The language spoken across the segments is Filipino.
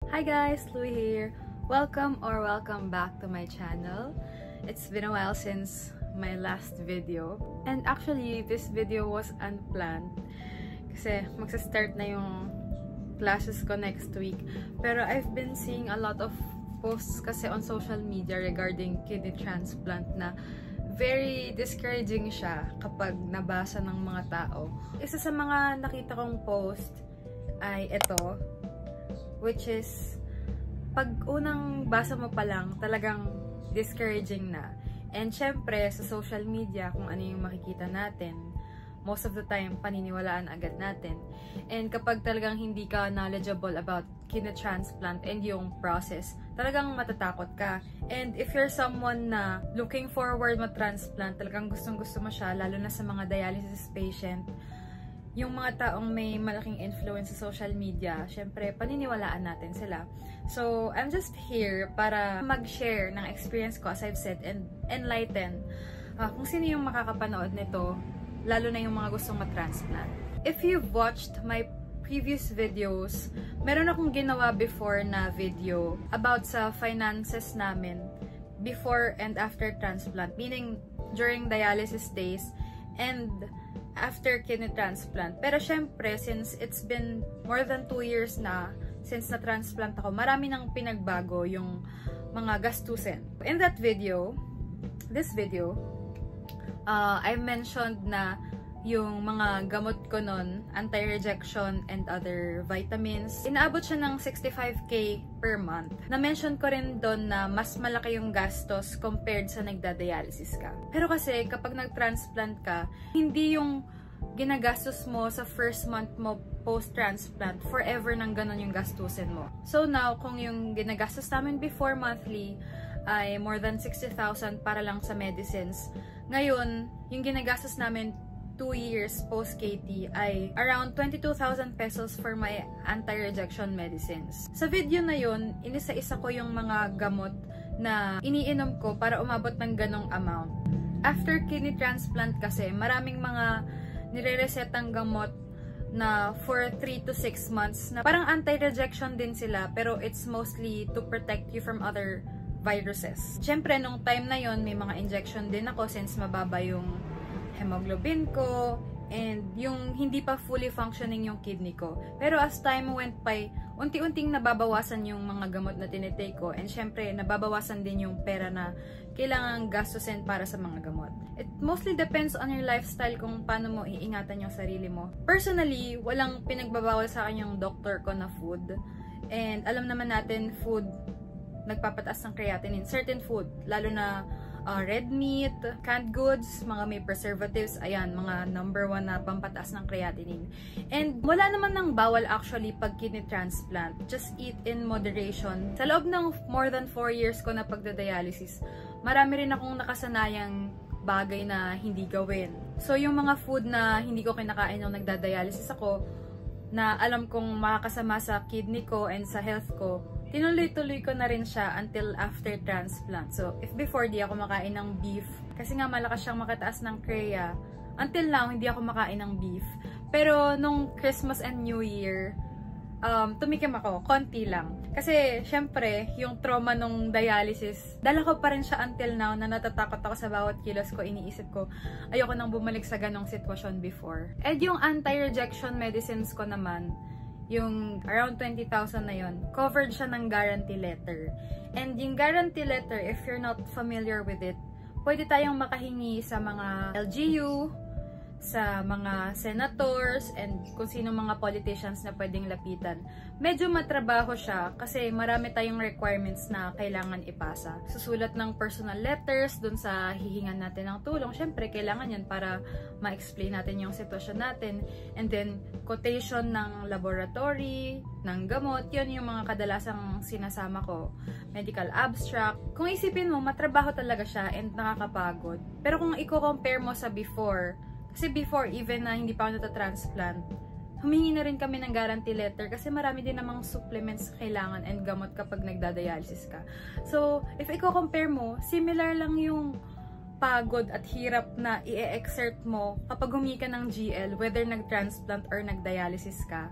Hi guys, Louie here. Welcome back to my channel. It's been a while since my last video. And actually, this video was unplanned. Kasi magsa-start na yung classes ko next week. Pero I've been seeing a lot of posts kasi on social media regarding kidney transplant na very discouraging siya kapag nabasa ng mga tao. Isa sa mga nakita kong post ay ito, which is pag unang basa mo pa lang, talagang discouraging na. And syempre, sa social media, kung ano yung makikita natin, most of the time, paniniwalaan agad natin. And kapag talagang hindi ka knowledgeable about kidney transplant and yung process, talagang matatakot ka. And if you're someone na looking forward ma-transplant, talagang gustong-gusto mo siya, lalo na sa mga dialysis patient, yung mga taong may malaking influence sa social media, syempre, paniniwalaan natin sila. So, I'm just here para mag-share ng experience ko, as I've said, and enlighten kung sino yung makakapanood nito, lalo na yung mga gustong ma-transplant. If you've watched my previous videos, meron akong ginawa before na video about sa finances namin before and after transplant, meaning during dialysis days and after kidney transplant. Pero syempre, since it's been more than 2 years na since na-transplant ako, marami nang pinagbago yung mga gastusin. In that video, this video, I mentioned na yung mga gamot ko nun, anti-rejection and other vitamins, inaabot siya ng 65K per month. Na-mention ko rin doon na mas malaki yung gastos compared sa nagda-dialysis ka. Pero kasi kapag nag-transplant ka, hindi yung ginagastos mo sa first month mo post-transplant, forever nang ganon yung gastusin mo. So now, kung yung ginagastos namin before monthly ay more than 60,000 para lang sa medicines, ngayon, yung ginagastos namin 2 years post-KT ay around 22,000 pesos for my anti-rejection medicines. Sa video na yun, inisa-isa ko yung mga gamot na iniinom ko para umabot ng ganong amount. After kidney transplant kasi, maraming mga nire-resetang gamot na for 3 to 6 months na parang anti-rejection din sila, pero it's mostly to protect you from other viruses. Siyempre, nung time na yon may mga injection din ako since mababa yung hemoglobin ko and yung hindi pa fully functioning yung kidney ko. Pero as time went by, unti-unting nababawasan yung mga gamot na tinitake ko, and syempre nababawasan din yung pera na kailangan gastusin para sa mga gamot. It mostly depends on your lifestyle kung paano mo iingatan yung sarili mo. Personally, walang pinagbabawal sa akin yung doctor ko na food. And alam naman natin, food nagpapataas ng creatinine. Certain food, lalo na red meat, canned goods, mga may preservatives, ayan, mga number 1 na pampataas ng creatinine. And wala naman ng bawal actually pag kidney transplant. Just eat in moderation. Sa loob ng more than 4 years ko na pagda-dialysis, marami rin akong nakasanayang bagay na hindi gawin. So yung mga food na hindi ko kinakain nung nagda-dialysis ako, na alam kong makakasama sa kidney ko and sa health ko, tinuloy-tuloy ko na rin siya until after transplant. So, if before di ako makain ng beef, kasi nga malakas siyang makataas ng CREA, until now, hindi ako makain ng beef. Pero, nung Christmas and New Year, tumikim ako, konti lang. Kasi, syempre, yung trauma nung dialysis, dala ko pa rin siya until now na natatakot ako sa bawat kilos ko, iniisip ko, ayoko nang bumalik sa ganong sitwasyon before. And yung anti-rejection medicines ko naman, yung around 20,000 na yon, covered siya ng guarantee letter. And yung guarantee letter, if you're not familiar with it, pwede tayong makahingi sa mga LGU, sa mga senators, and kung sino mga politicians na pwedeng lapitan. Medyo matrabaho siya kasi marami tayong requirements na kailangan ipasa. Susulat ng personal letters dun sa hihingan natin ng tulong. Syempre, kailangan yan para ma-explain natin yung sitwasyon natin. And then, quotation ng laboratory, ng gamot, yun yung mga kadalasang sinasama ko. Medical abstract. Kung isipin mo, matrabaho talaga siya and nakakapagod. Pero kung i-compare mo sa before, kasi before, even na hindi pa ako nata-transplant, humingi na rin kami ng guarantee letter kasi marami din namang supplements kailangan and gamot kapag nagda-dialysis ka. So, if i-compare mo, similar lang yung pagod at hirap na i-exert mo kapag humingi ka ng GL, whether nag-transplant or nag-dialysis ka.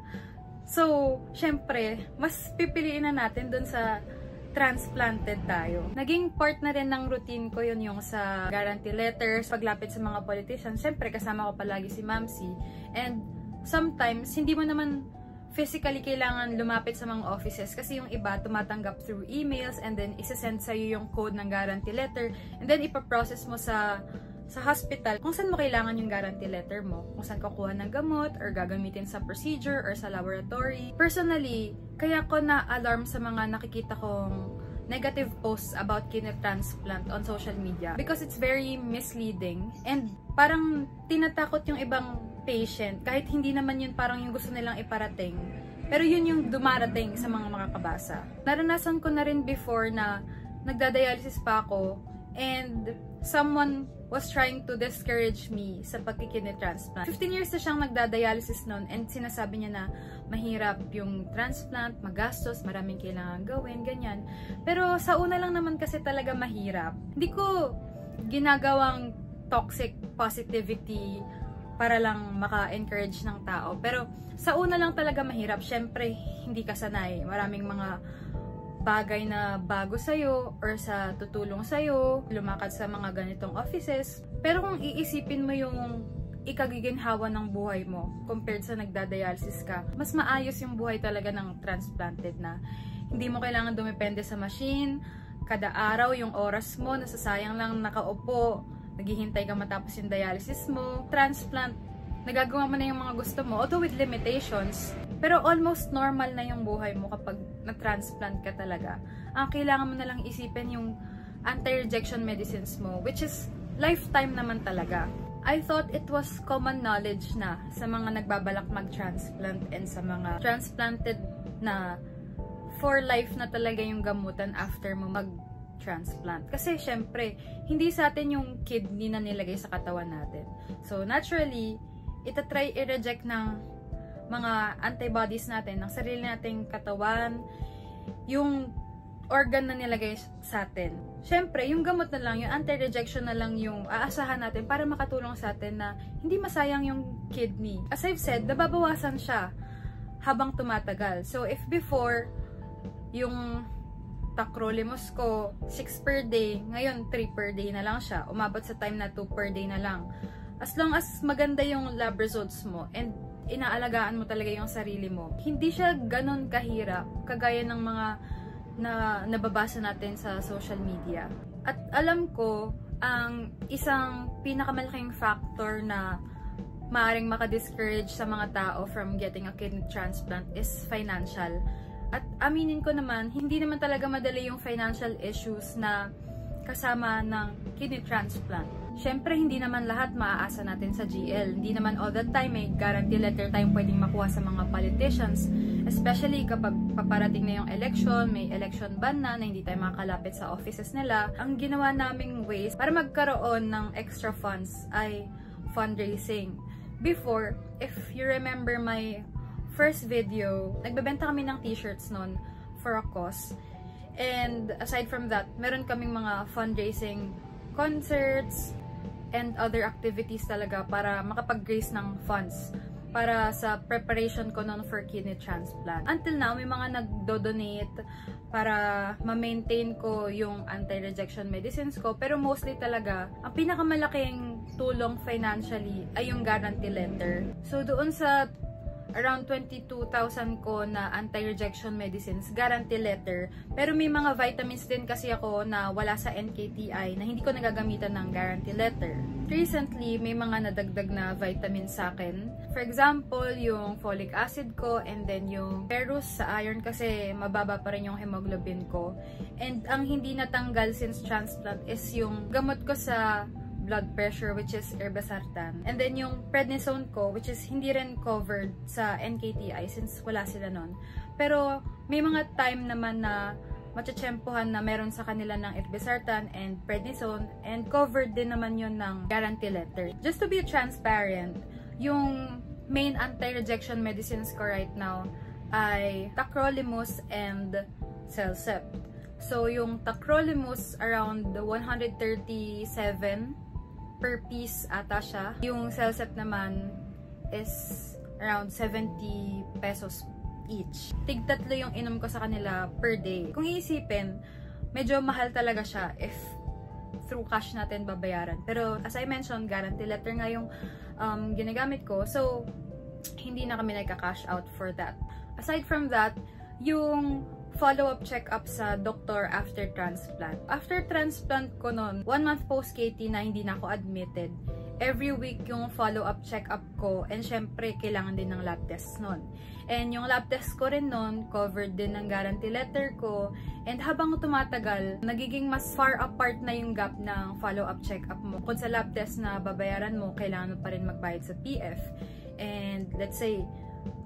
So, syempre, mas pipiliin na natin dun sa transplanted tayo. Naging part na rin ng routine ko yun yung sa guarantee letters, paglapit sa mga politicians. Syempre, kasama ko palagi si Mamsi. And sometimes, hindi mo naman physically kailangan lumapit sa mga offices kasi yung iba tumatanggap through emails and then isa-send sa'yo yung code ng guarantee letter and then ipaprocess mo sa hospital kung saan mo kailangan yung guarantee letter mo, kung saan kukuha ng gamot or gagamitin sa procedure or sa laboratory. Personally, kaya ko na-alarm sa mga nakikita kong negative posts about kidney transplant on social media because it's very misleading and parang tinatakot yung ibang patient kahit hindi naman yun parang yung gusto nilang iparating. Pero yun yung dumarating sa mga makakabasa. Naranasan ko na rin before na nagdadialysis pa ako and someone was trying to discourage me sa pagkikidney transplant. 15 years na siyang nagdadialysis noon and sinasabi niya na mahirap yung transplant, magastos, maraming kailangan gawin, ganyan. Pero sa una lang naman kasi talaga mahirap. Hindi ko ginagawang toxic positivity para lang maka-encourage ng tao. Pero sa una lang talaga mahirap. Syempre, hindi ka sanay. Maraming mga bagay na bago sa'yo or sa tutulong sa'yo, lumakad sa mga ganitong offices. Pero kung iisipin mo yung ikagiginhawa ng buhay mo compared sa nagdadialysis ka, mas maayos yung buhay talaga ng transplanted na. Hindi mo kailangan dumepende sa machine, kada araw yung oras mo, nasasayang lang nakaupo, naghihintay ka matapos yung dialysis mo. Transplant, nagagawa mo na yung mga gusto mo, although with limitations. Pero almost normal na yung buhay mo kapag na-transplant ka talaga. Ang kailangan mo na lang isipin yung anti-rejection medicines mo, which is lifetime naman talaga. I thought it was common knowledge na sa mga nagbabalak mag-transplant and sa mga transplanted na for life na talaga yung gamutan after mo mag-transplant. Kasi syempre, hindi sa atin yung kidney na nilagay sa katawan natin. So naturally, itatry i-reject ng mga antibodies natin, ng sarili nating katawan, yung organ na nilagay sa atin. Syempre, yung gamot na lang, yung anti-rejection na lang yung aasahan natin para makatulong sa atin na hindi masayang yung kidney. As I've said, nababawasan siya habang tumatagal. So, if before, yung tacrolimus ko, 6 per day, ngayon 3 per day na lang siya. Umabot sa time na 2 per day na lang. As long as maganda yung lab results mo and inaalagaan mo talaga yung sarili mo, hindi siya ganon kahirap kagaya ng mga na nababasa natin sa social media. At alam ko, ang isang pinakamalaking factor na maaaring makadiscourage sa mga tao from getting a kidney transplant is financial. At aminin ko naman, hindi naman talaga madali yung financial issues na kasama ng kidney transplant. Syempre, hindi naman lahat maaasa natin sa GL. Hindi naman all the time may guarantee letter tayong pwedeng makuha sa mga politicians. Especially kapag paparating na yung election, may election ban na hindi tayo makakalapit sa offices nila. Ang ginawa naming ways para magkaroon ng extra funds ay fundraising. Before, if you remember my first video, nagbebenta kami ng t-shirts noon for a cause. And aside from that, meron kaming mga fundraising concerts and other activities talaga para makapag-raise ng funds para sa preparation ko noon for kidney transplant. Until now, may mga nagdo-donate para ma-maintain ko yung anti-rejection medicines ko, pero mostly talaga, ang pinakamalaking tulong financially ay yung guarantee letter. So doon sa around 22,000 ko na anti-rejection medicines, guarantee letter. Pero may mga vitamins din kasi ako na wala sa NKTI na hindi ko nagagamitan ng guarantee letter. Recently, may mga nadagdag na vitamins sa akin. For example, yung folic acid ko and then yung ferrous sa iron kasi mababa pa rin yung hemoglobin ko. And ang hindi natanggal since transplant is yung gamot ko sa blood pressure, which is irbesartan. And then yung prednisone ko, which is hindi rin covered sa NKTI since wala sila nun. Pero may mga time naman na matsyempohan na meron sa kanila ng irbesartan and prednisone and covered din naman yun ng guarantee letter. Just to be transparent, yung main anti-rejection medicines ko right now ay tacrolimus and Cellcept. So yung tacrolimus around 137 per piece ata siya. Yung Cellcept naman is around 70 pesos each. Tig-3 yung inom ko sa kanila per day. Kung iisipin, medyo mahal talaga siya if through cash natin babayaran. Pero as I mentioned, guarantee letter nga yung ginagamit ko. So, hindi na kami nagka-cash out for that. Aside from that, yung follow-up check-up sa doktor after transplant. After transplant ko nun, 1 month post-KT na hindi na ako admitted, every week yung follow-up check-up ko, and syempre, kailangan din ng lab test nun. And yung lab test ko rin nun, covered din ng guarantee letter ko, and habang tumatagal, nagiging mas far apart na yung gap ng follow-up check-up mo. Kung sa lab test na babayaran mo, kailangan mo pa rin magbayad sa PF. And let's say,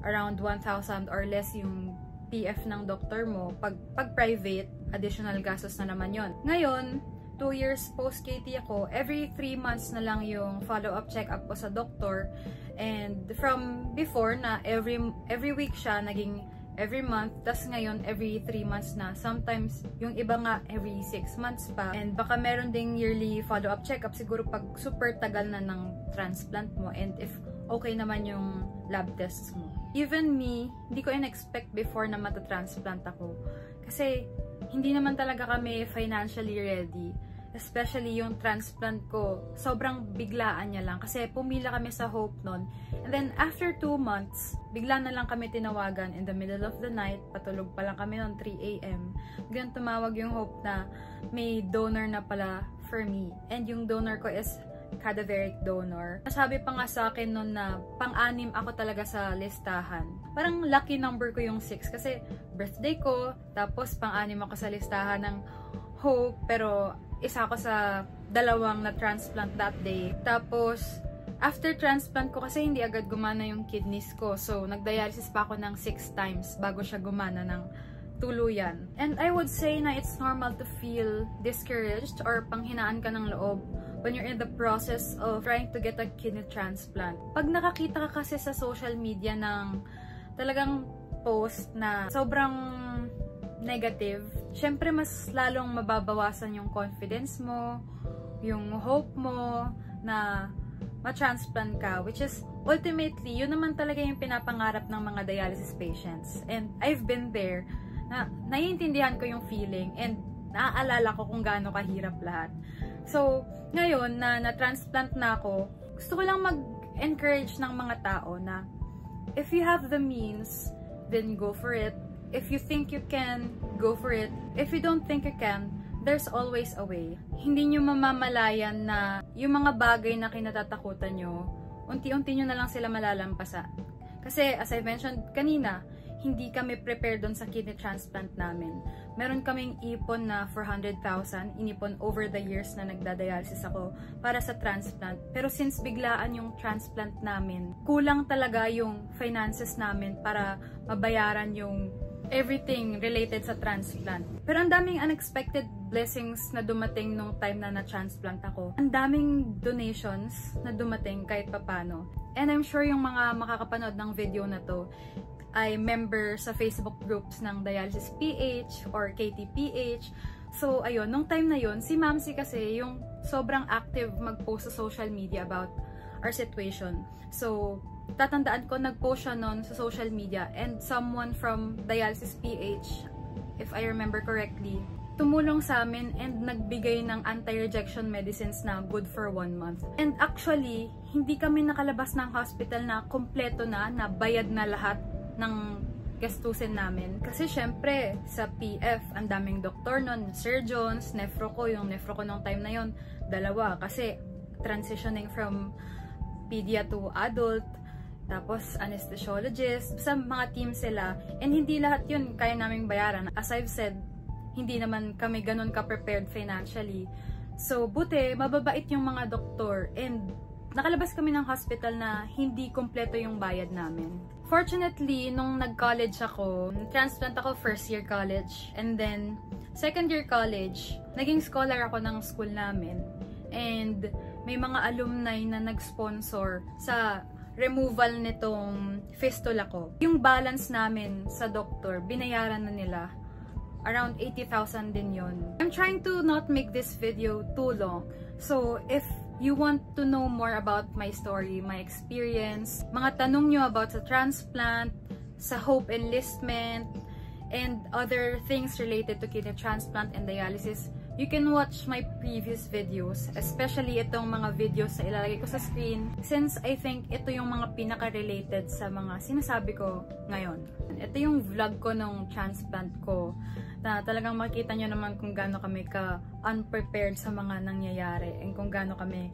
around 1,000 or less yung PF ng doktor mo. Pag private, additional gastos na naman yon. Ngayon, 2 years post-KT ako, every 3 months na lang yung follow-up check-up ko sa doktor. And from before na every week siya, naging every month. Tas ngayon, every 3 months na. Sometimes, yung iba nga, every 6 months pa. And baka meron ding yearly follow-up check-up siguro pag super tagal na ng transplant mo. And if okay naman yung lab tests mo. Even me, hindi ko in-expect before na matatransplant ako. Kasi, hindi naman talaga kami financially ready. Especially yung transplant ko, sobrang biglaan niya lang. Kasi pumila kami sa Hope nun. And then, after 2 months, bigla na lang kami tinawagan in the middle of the night. Patulog pa lang kami noon, 3 AM. Biglang tumawag yung Hope na may donor na pala for me. And yung donor ko is cadaveric donor. Nasabi pa nga sa akin noon na pang-anim ako talaga sa listahan. Parang lucky number ko yung 6 kasi birthday ko, tapos pang-anim ako sa listahan ng Hope, pero isa ako sa 2 na transplant that day. Tapos, after transplant ko kasi hindi agad gumana yung kidneys ko. So, nagdialysis pa ako ng 6 times bago siya gumana ng tuluyan. And I would say na it's normal to feel discouraged or panghinaan ka ng loob when you're in the process of trying to get a kidney transplant. Pag nakakita ka kasi sa social media ng talagang post na sobrang negative, syempre mas lalong mababawasan yung confidence mo, yung hope mo na ma-transplant ka, which is ultimately, yun naman talaga yung pinapangarap ng mga dialysis patients. And I've been there, na naiintindihan ko yung feeling and naaalala ko kung gaano kahirap lahat. So, ngayon na na-transplant na ako, gusto ko lang mag-encourage ng mga tao na if you have the means, then go for it. If you think you can, go for it. If you don't think you can, there's always a way. Hindi nyo mamamalayan na yung mga bagay na kinatatakutan nyo, unti-unti nyo na lang sila malalampasan. Kasi, as I mentioned kanina, hindi kami prepared doon sa kidney transplant namin. Meron kaming ipon na 400,000, inipon over the years na nagdadialysis ako para sa transplant. Pero since biglaan yung transplant namin, kulang talaga yung finances namin para mabayaran yung everything related sa transplant. Pero ang daming unexpected blessings na dumating nung time na na-transplant ako. Ang daming donations na dumating kahit papano. And I'm sure yung mga makakapanood ng video na to ay member sa Facebook groups ng Dialysis PH or KTPH. So, ayun, nung time na yun, si Mamsi kasi yung sobrang active mag-post sa social media about our situation. So, tatandaan ko, nag-post siya nun sa social media and someone from Dialysis PH, if I remember correctly, tumulong sa amin and nagbigay ng anti-rejection medicines na good for 1 month. And actually, hindi kami nakalabas ng hospital na kompleto na bayad na lahat ng gastusin namin. Kasi syempre, sa PF, ang daming doktor nun, surgeons, nephro ko nung time na yon, 2, kasi transitioning from pedia to adult, tapos anesthesiologist, sa mga team sila, and hindi lahat yun kaya naming bayaran. As I've said, hindi naman kami ganun ka-prepared financially. So, buti, mababait yung mga doktor, and nakalabas kami ng hospital na hindi kompleto yung bayad namin. Fortunately, nung nag-college ako, transplant ako first year college, and then second year college, naging scholar ako ng school namin. And may mga alumni na nag-sponsor sa removal nitong fistula ko. Yung balance namin sa doktor, binayaran na nila. Around 80,000 din yon. I'm trying to not make this video too long. So, if you want to know more about my story, my experience, mga tanong nyo about sa transplant, sa Hope Enlistment, and other things related to kidney transplant and dialysis, you can watch my previous videos, especially itong mga videos na ilalagay ko sa screen, since I think ito yung mga pinaka-related sa mga sinasabi ko ngayon. Ito yung vlog ko nung transplant ko, na talagang makita nyo naman kung gaano kami ka-unprepared sa mga nangyayari, and kung gaano kami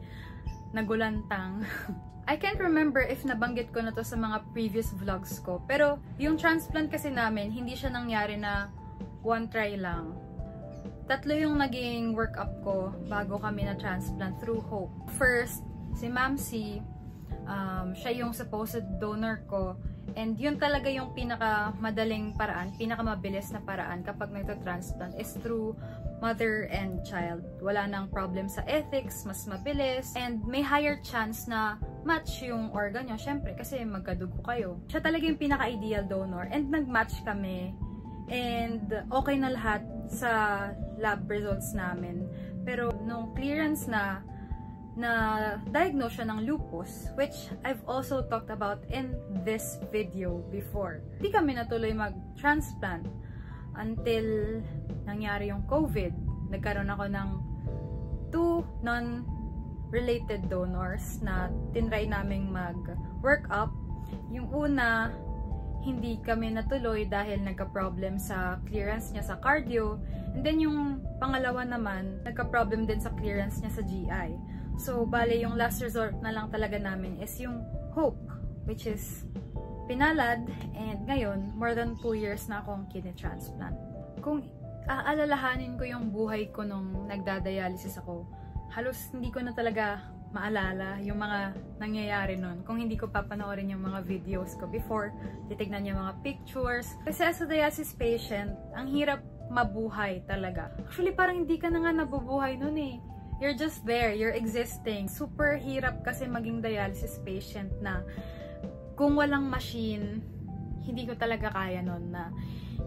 nagulantang. I can't remember if nabanggit ko na to sa mga previous vlogs ko, pero yung transplant kasi namin, hindi siya nangyari na one try lang. 3 yung naging workup ko bago kami na transplant through Hope. First, si Ma'am C, siya yung supposed donor ko, and yun talaga yung pinakamadaling paraan, pinakamabilis na paraan kapag nagta-transplant is through mother and child. Wala nang problem sa ethics, mas mabilis, and may higher chance na match yung organ nyo, syempre, kasi magkadugo kayo. Siya talaga yung pinaka-ideal donor, and nag-match kami, and okay na lahat sa lab results namin. Pero nung clearance na diagnose siya ng lupus, which I've also talked about in this video before. Hindi kami natuloy mag-transplant until nangyari yung COVID. Nagkaroon ako ng 2 non-related donors na tinry naming mag-work up. Yung una, hindi kami natuloy dahil nagka-problem sa clearance niya sa cardio. And then yung pangalawa naman, nagka-problem din sa clearance niya sa GI. So, bale, yung last resort na lang talaga namin is yung Hope, which is pinalad, and ngayon, more than 2 years na akong kidney transplant. Kung aalalahanin ko yung buhay ko nung nagdadialysis ako, halos hindi ko na talaga maalala yung mga nangyayari nun. Kung hindi ko papanoorin yung mga videos ko before, titignan yung mga pictures. Kasi as a dialysis patient, ang hirap mabuhay talaga. Actually, parang hindi ka na nga nabubuhay nun eh. You're just there, you're existing. Super hirap kasi maging dialysis patient na kung walang machine, hindi ko talaga kaya nun na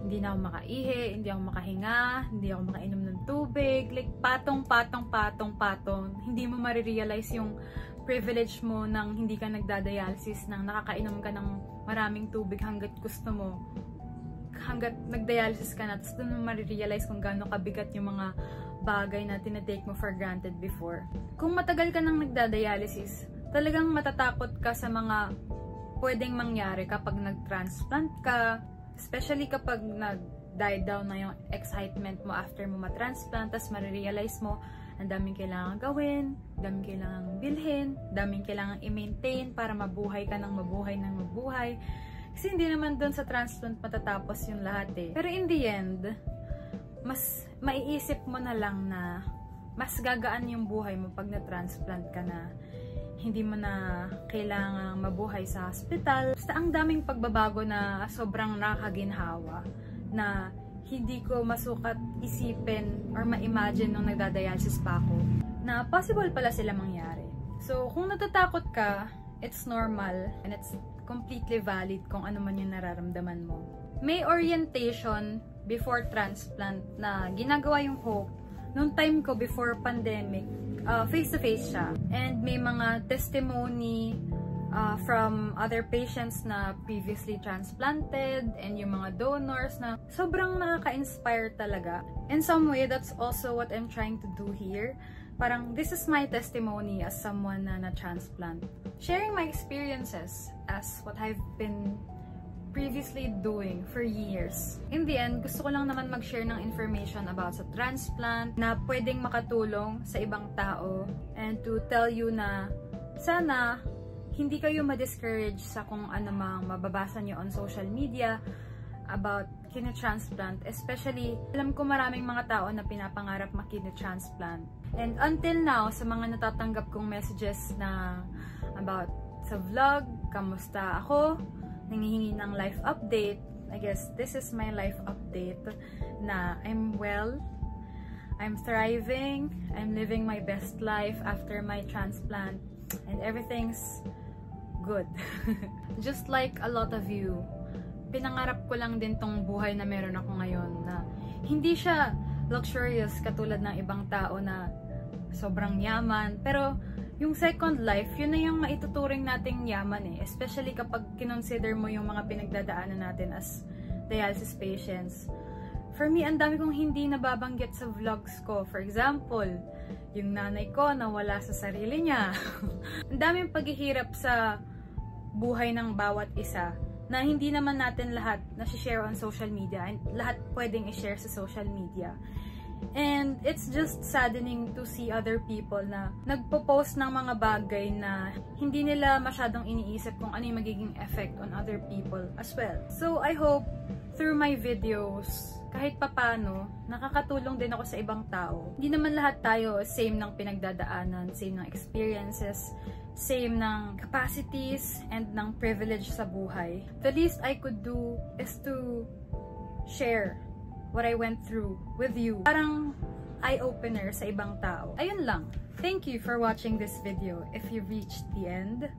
hindi na ako makaihi, hindi ako makahinga, hindi ako makainom ng tubig, like patong. Hindi mo marirealize yung privilege mo nang hindi ka nagdadialysis, nang nakakainom ka ng maraming tubig hanggat gusto mo. Hanggat nagdialysis ka na, tapos doon mo marirealize kung gaano kabigat yung mga bagay na tinatake mo for granted before. Kung matagal ka nang nagdadialysis, talagang matatakot ka sa mga pwedeng mangyari kapag nag-transplant ka, especially kapag nag-die down na yung excitement mo after mo ma-transplant, tapos marirealize mo, ang daming kailangan gawin, daming kailangan bilhin, daming kailangan i-maintain para mabuhay ka ng mabuhay. Kasi hindi naman doon sa transplant matatapos yung lahat eh. Pero in the end, mas maiisip mo na lang na mas gagaan yung buhay mo pag na-transplant ka na. Hindi mo na kailangang mabuhay sa hospital. Basta ang daming pagbabago na sobrang nakakaginhawa na hindi ko masukat isipin or ma-imagine nung nagdadialysis pa ako na possible pala sila mangyari. So, kung natatakot ka, it's normal and it's completely valid kung ano man yung nararamdaman mo. May orientation before transplant na ginagawa yung Hope. Noong time ko before pandemic, face-to-face siya. And may mga testimony from other patients na previously transplanted and yung mga donors na sobrang nakaka-inspire talaga. In some way, that's also what I'm trying to do here. Parang this is my testimony as someone na na-transplant. Sharing my experiences as what I've been previously doing for years. In the end, gusto ko lang naman mag-share ng information about sa transplant na pwedeng makatulong sa ibang tao and to tell you na sana hindi kayo ma-discourage sa kung ano mang mababasa nyo on social media about kidney transplant. Especially, alam ko maraming mga tao na pinapangarap ma-kidney transplant. And until now, sa mga natatanggap kong messages na about sa vlog, kamusta ako, nangihingi ng life update. I guess this is my life update na I'm well, I'm thriving, I'm living my best life after my transplant, and everything's good. Just like a lot of you, pinangarap ko lang din tong buhay na meron ako ngayon na hindi siya luxurious katulad ng ibang tao na sobrang yaman, pero yung second life, yun na yung maituturing nating yaman eh. Especially kapag kinonsider mo yung mga pinagdadaanan natin as dialysis patients. For me, ang dami kong hindi nababanggit sa vlogs ko. For example, yung nanay ko na wala sa sarili niya. Ang daming paghihirap sa buhay ng bawat isa na hindi naman natin lahat na-share on social media and lahat pwedeng i-share sa social media. And it's just saddening to see other people na nagpo-post ng mga bagay na hindi nila masyadong iniisip kung ano yung magiging effect on other people as well. So I hope through my videos, kahit papano, nakakatulong din ako sa ibang tao. Hindi naman lahat tayo same ng pinagdadaanan, same ng experiences, same ng capacities, and ng privilege sa buhay. The least I could do is to share what I went through with you. Parang eye-opener sa ibang tao. Ayun lang. Thank you for watching this video if you reached the end.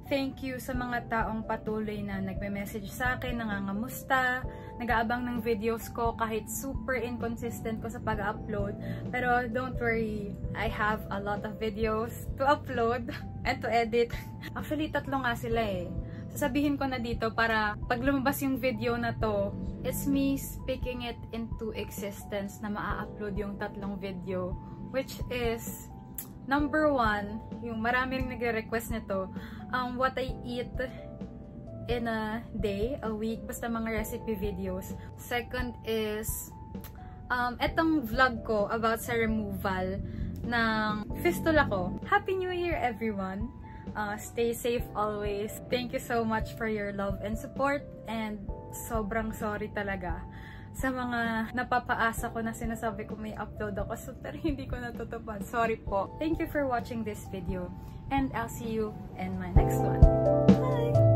Thank you sa mga taong patuloy na nagme-message sa akin, nangangamusta, nag-aabang ng videos ko kahit super inconsistent ko sa pag-upload. Pero don't worry, I have a lot of videos to upload and to edit. Actually, 3 nga sila eh. Sasabihin ko na dito para pag lumabas yung video na to, it's me speaking it into existence na maa-upload yung 3 video, which is number 1, yung marami ring nagre-request nito, what I eat in a day, a week, basta mga recipe videos. Second is etong vlog ko about sa removal ng fistula ko. Happy New Year everyone! Stay safe always. Thank you so much for your love and support, and sobrang sorry talaga sa mga napapaasa ko na sinasabi ko may upload ako pero hindi ko natutupad. Sorry po. Thank you for watching this video and I'll see you in my next one. Bye!